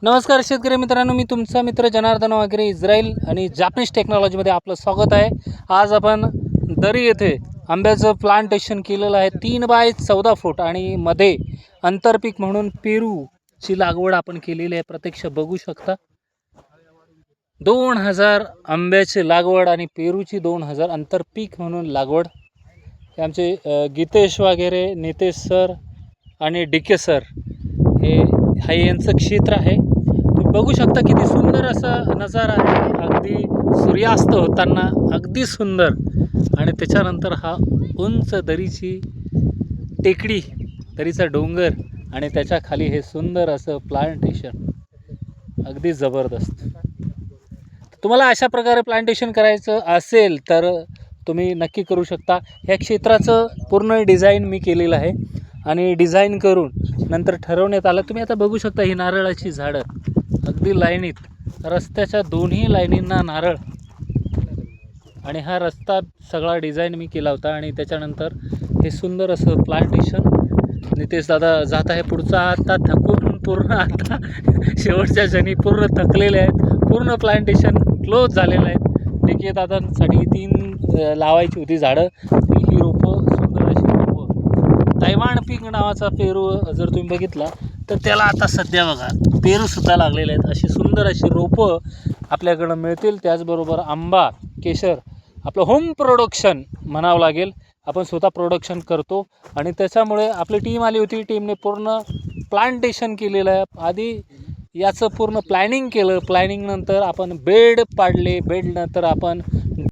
नमस्कार शेतकरी मित्रांनो, मी तुमचा मित्र जनार्दन वागरे. इस्रायल आणि जापनीज टेक्नॉलॉजीमध्ये आपलं स्वागत आहे. आज आपण दरी येथे आंब्याचं प्लांटेशन केलेलं आहे 3x14 फूट आणि मध्ये आंतरपीक म्हणून पेरूची लागवड आपण केलेली आहे. प्रत्यक्ष बघू शकता 2000 आंब्याची लागवड आणि पेरूची 2000 आंतरपीक म्हणून लागवड. हे आमचे गीतेश वगैरे, नितेश सर आणि डीके सर हे यांचं क्षेत्र आहे. तुम्ही बघू शकता किती सुंदर असा नजारा आहे. अगदी सूर्यास्त होताना अगदी सुंदर. आणि त्याच्यानंतर हा उंच दरीची टेकडी, दरीचा डोंगर आणि त्याच्या खाली हे सुंदर असं प्लांटेशन, अगदी जबरदस्त. तुम्हाला अशा प्रकारे प्लांटेशन करायचं असेल तर तुम्ही नक्की करू शकता. ह्या क्षेत्राचं पूर्ण डिझाईन मी केलेलं आहे आणि डिझाईन करून नंतर ठरवण्यात आलं. तुम्ही आता बघू शकता ही नारळाची झाडं अगदी लाईनीत, रस्त्याच्या दोन्ही लाईनींना नारळ. आणि हा रस्ता सगळा डिझाईन मी केला होता. आणि त्याच्यानंतर हे सुंदर असं प्लांटेशन नितेश दादा जात आहे पुढचा. आता थकून पूर्ण, आता शेवटच्या क्षणी पूर्ण थकलेले आहेत. पूर्ण प्लांटेशन क्लोज झालेलं आहे. डीके दादांसाठी 3 लावायची होती झाडं. ही रोपं, सुंदर अशी रोपं. तैवान पीक नावाचा पेरू जर तुम्ही बघितला तर त्याला आता सध्या बघा पेरूसुद्धा लागलेले आहेत. अशी सुंदर अशी रोपं आपल्याकडं मिळतील. त्याचबरोबर आंबा, केशर आपलं होम प्रोडक्शन म्हणावं लागेल. आपण स्वतः प्रोडक्शन करतो आणि त्याच्यामुळे आपली टीम आली होती. टीमने पूर्ण प्लांटेशन केलेलं आहे. आधी याचं पूर्ण प्लॅनिंग केलं. प्लॅनिंगनंतर आपण बेड पाडले. बेडनंतर आपण